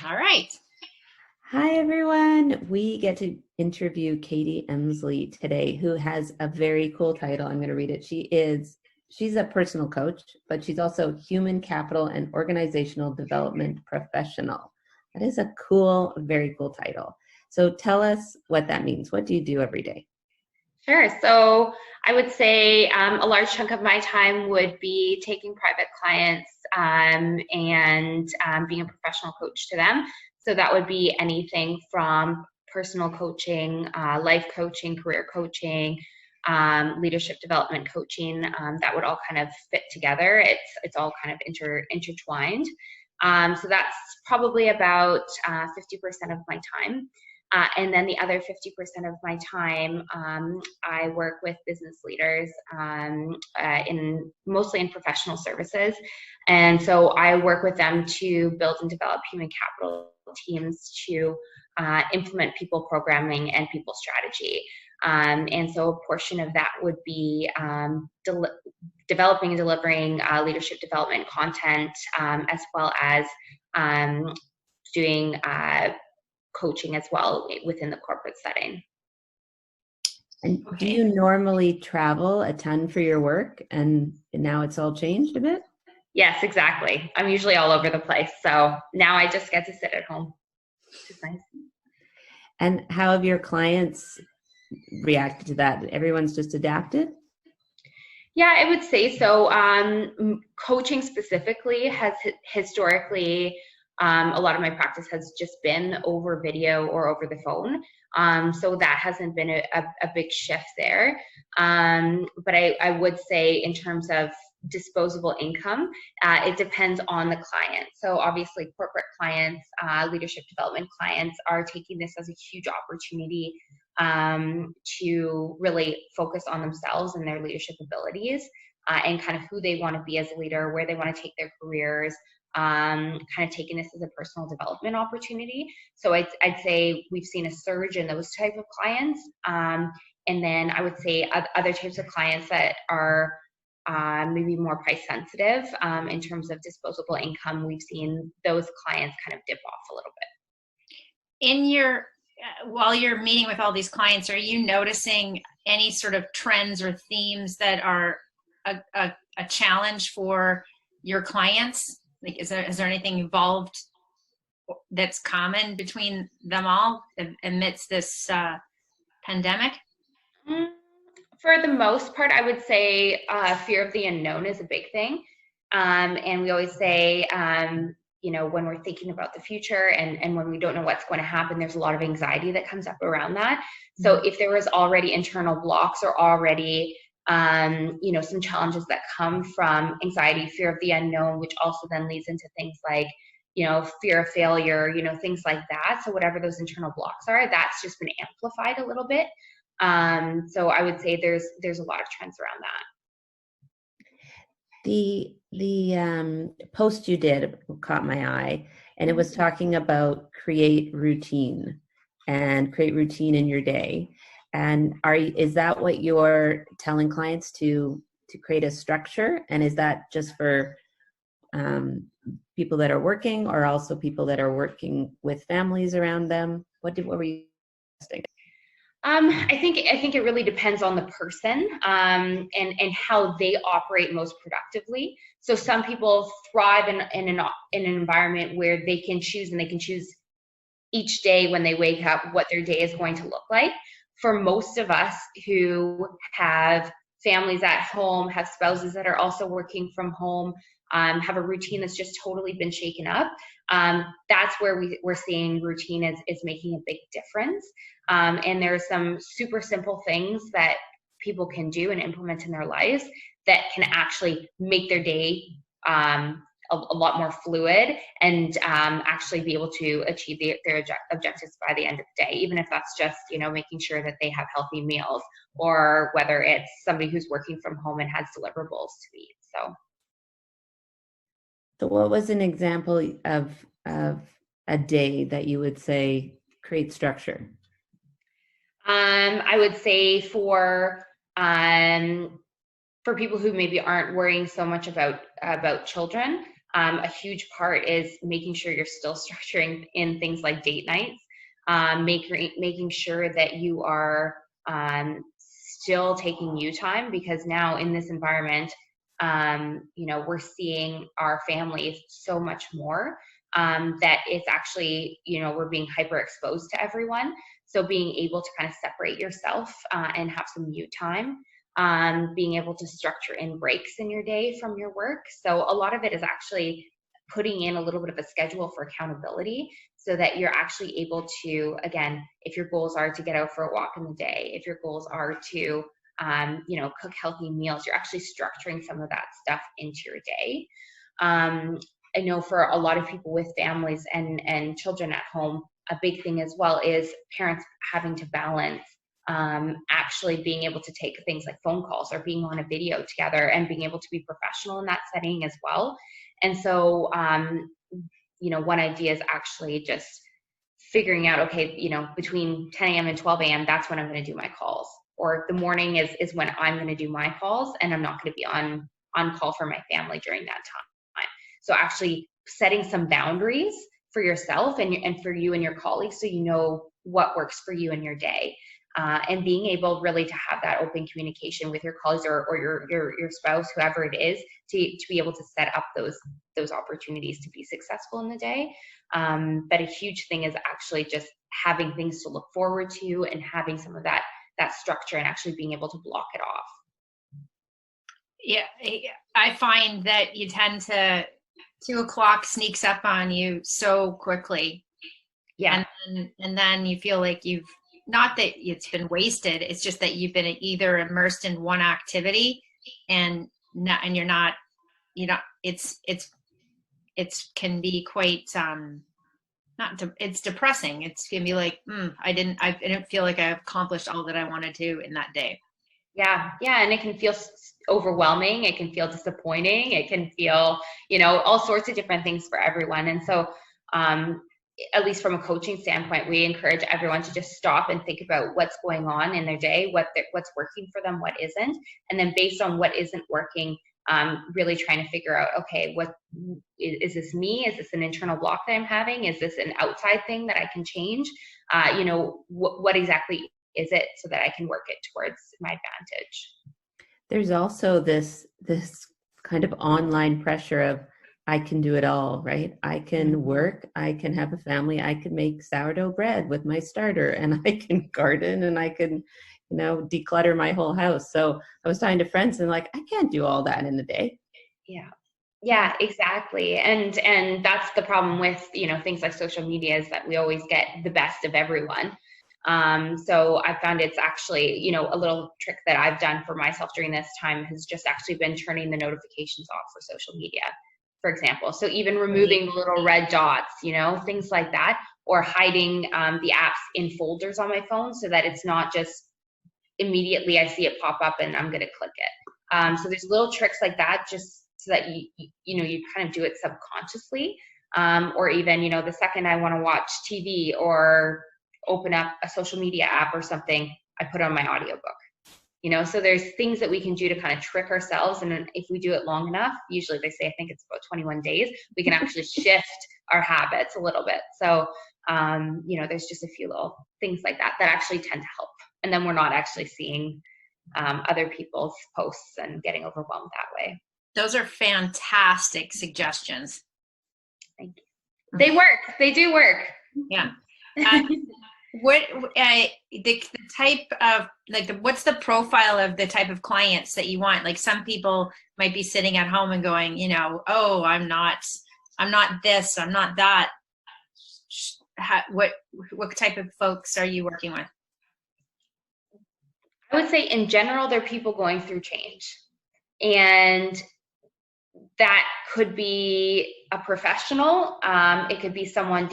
All right. Hi, everyone. We get to interview Katie Emsley today, who has a very cool title. I'm going to read it. She's a personal coach, but she's also human capital and organizational development professional. That is a cool, very cool title. So tell us what that means. What do you do every day? Sure. So I would say a large chunk of my time would be taking private clients and being a professional coach to them. So that would be anything from personal coaching, life coaching, career coaching, leadership development coaching. That would all kind of fit together. It's all kind of intertwined. So that's probably about 50% of my time. And then the other 50% of my time, I work with business leaders mostly in professional services. And so I work with them to build and develop human capital teams to implement people programming and people strategy. And so a portion of that would be developing and delivering leadership development content, as well as doing coaching as well within the corporate setting. And do you normally travel a ton for your work, and now it's all changed a bit? Yes, exactly. I'm usually all over the place. So now I just get to sit at home, which is nice. And how have your clients reacted to that? Everyone's just adapted? Yeah, I would say so. Coaching specifically has historically, a lot of my practice has just been over video or over the phone. So that hasn't been a big shift there. But I would say in terms of disposable income, it depends on the client. So obviously corporate clients, leadership development clients are taking this as a huge opportunity to really focus on themselves and their leadership abilities, and kind of who they want to be as a leader, where they want to take their careers, kind of taking this as a personal development opportunity. So I'd say we've seen a surge in those type of clients. And then I would say other types of clients that are maybe more price sensitive in terms of disposable income, we've seen those clients kind of dip off a little bit. In your while you're meeting with all these clients, are you noticing any sort of trends or themes that are a challenge for your clients? Like, is there anything evolved that's common between them all amidst this pandemic? For the most part, I would say fear of the unknown is a big thing. And we always say, when we're thinking about the future and when we don't know what's going to happen, there's a lot of anxiety that comes up around that. So if there was already internal blocks or already, some challenges that come from anxiety, fear of the unknown, which also then leads into things like, fear of failure, things like that. So whatever those internal blocks are, that's just been amplified a little bit. So I would say there's a lot of trends around that. The post you did caught my eye, and it was talking about create routine in your day. And is that what you're telling clients to create a structure? And is that just for people that are working, or also people that are working with families around them? What were you suggesting? I think it really depends on the person and how they operate most productively. So some people thrive in an environment where they can choose each day when they wake up what their day is going to look like. For most of us who have families at home, have spouses that are also working from home, have a routine that's just totally been shaken up, that's where we're seeing routine is making a big difference. And there are some super simple things that people can do and implement in their lives that can actually make their day a lot more fluid and actually be able to achieve their objectives by the end of the day, even if that's just, making sure that they have healthy meals, or whether it's somebody who's working from home and has deliverables to eat. So what was an example of a day that you would say create structure? I would say for people who maybe aren't worrying so much about children, A huge part is making sure you're still structuring in things like date nights, making sure that you are still taking you time, because now in this environment, we're seeing our families so much more, that it's actually, we're being hyper exposed to everyone. So being able to kind of separate yourself and have some you time, being able to structure in breaks in your day from your work. So a lot of it is actually putting in a little bit of a schedule for accountability, so that you're actually able to, again, if your goals are to get out for a walk in the day, if your goals are to, cook healthy meals, you're actually structuring some of that stuff into your day. I know for a lot of people with families and children at home, a big thing as well is parents having to balance actually being able to take things like phone calls or being on a video together and being able to be professional in that setting as well. And so, one idea is actually just figuring out, okay, between 10 a.m. and 12 a.m., that's when I'm going to do my calls. Or the morning is when I'm going to do my calls, and I'm not going to be on call for my family during that time. So actually setting some boundaries for yourself and for you and your colleagues, so you know what works for you in your day. And being able really to have that open communication with your colleagues or your spouse, whoever it is, to be able to set up those opportunities to be successful in the day. But a huge thing is actually just having things to look forward to and having some of that structure and actually being able to block it off. Yeah, I find that you tend to 2 o'clock sneaks up on you so quickly. Yeah. And then you feel like you've, not that it's been wasted, it's just that you've been either immersed in one activity and you're not, it's can be quite, it's depressing. It's gonna be like, I didn't feel like I accomplished all that I wanted to in that day. Yeah. And it can feel overwhelming. It can feel disappointing. It can feel, all sorts of different things for everyone. And so, at least from a coaching standpoint, we encourage everyone to just stop and think about what's going on in their day, what's working for them, what isn't. And then based on what isn't working, really trying to figure out, okay, what is this me? Is this an internal block that I'm having? Is this an outside thing that I can change? What exactly is it, so that I can work it towards my advantage? There's also this kind of online pressure of, I can do it all, right? I can work, I can have a family, I can make sourdough bread with my starter, and I can garden, and I can, declutter my whole house. So I was talking to friends and like, I can't do all that in a day. Yeah, exactly. And that's the problem with, things like social media, is that we always get the best of everyone. So I found it's actually, a little trick that I've done for myself during this time has just actually been turning the notifications off for social media, for example. So even removing the little red dots, things like that, or hiding the apps in folders on my phone, so that it's not just immediately I see it pop up and I'm going to click it. So there's little tricks like that, just so that you kind of do it subconsciously, or even, the second I want to watch TV or open up a social media app or something, I put on my audiobook. So there's things that we can do to kind of trick ourselves. And if we do it long enough, usually they say, I think it's about 21 days, we can actually shift our habits a little bit. So, there's just a few little things like that actually tend to help. And then we're not actually seeing other people's posts and getting overwhelmed that way. Those are fantastic suggestions. Thank you. They work. They do work. Yeah. What the type of, what's the profile of the type of clients that you want? Like, some people might be sitting at home and going, oh, I'm not this, I'm not that. What type of folks are you working with? I would say in general, they're people going through change, and that could be a professional. It could be someone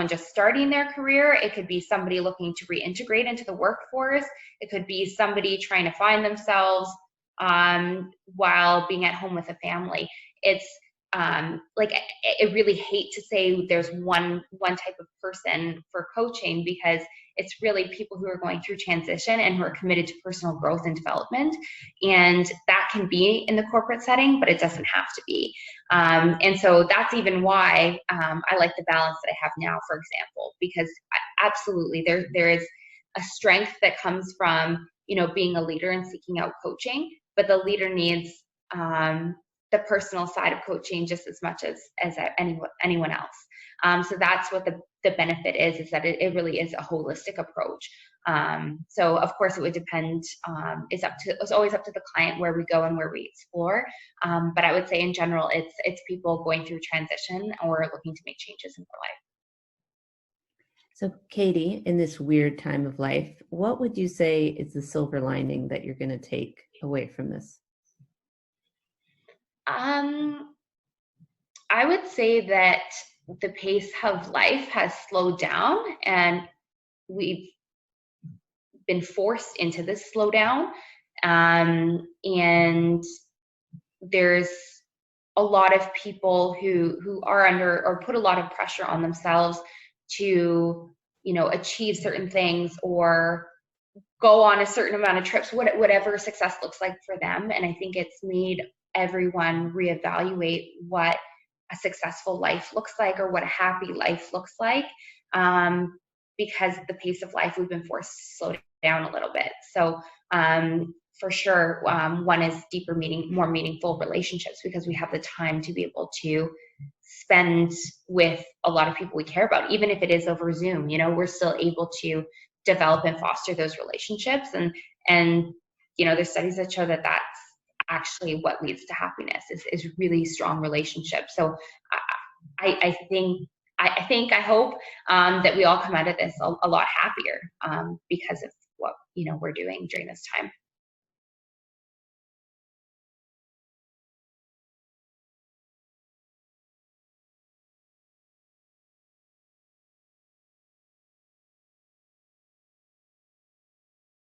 just starting their career. It could be somebody looking to reintegrate into the workforce. It could be somebody trying to find themselves while being at home with a family. like I really hate to say there's one type of person for coaching, because it's really people who are going through transition and who are committed to personal growth and development. And that can be in the corporate setting, but it doesn't have to be. And so that's even why I like the balance that I have now, for example, because absolutely there is a strength that comes from, you know, being a leader and seeking out coaching, but the leader needs the personal side of coaching just as much as anyone else. So that's what the benefit is that it really is a holistic approach. So of course it would depend, it's always up to the client where we go and where we explore. But I would say in general, it's people going through transition or looking to make changes in their life. So Katie, in this weird time of life, what would you say is the silver lining that you're going to take away from this? I would say that the pace of life has slowed down, and we've been forced into this slowdown. And there's a lot of people who are under or put a lot of pressure on themselves to, you know, achieve certain things or go on a certain amount of trips, whatever success looks like for them. And I think it's made everyone reevaluate what a successful life looks like or what a happy life looks like, because the pace of life, we've been forced to slow down a little bit. So for sure, one is deeper more meaningful relationships, because we have the time to be able to spend with a lot of people we care about, even if it is over Zoom. You know, we're still able to develop and foster those relationships, and you know, there's studies that show that that's actually what leads to happiness is really strong relationships. So I hope that we all come out of this a lot happier because of what, you know, we're doing during this time.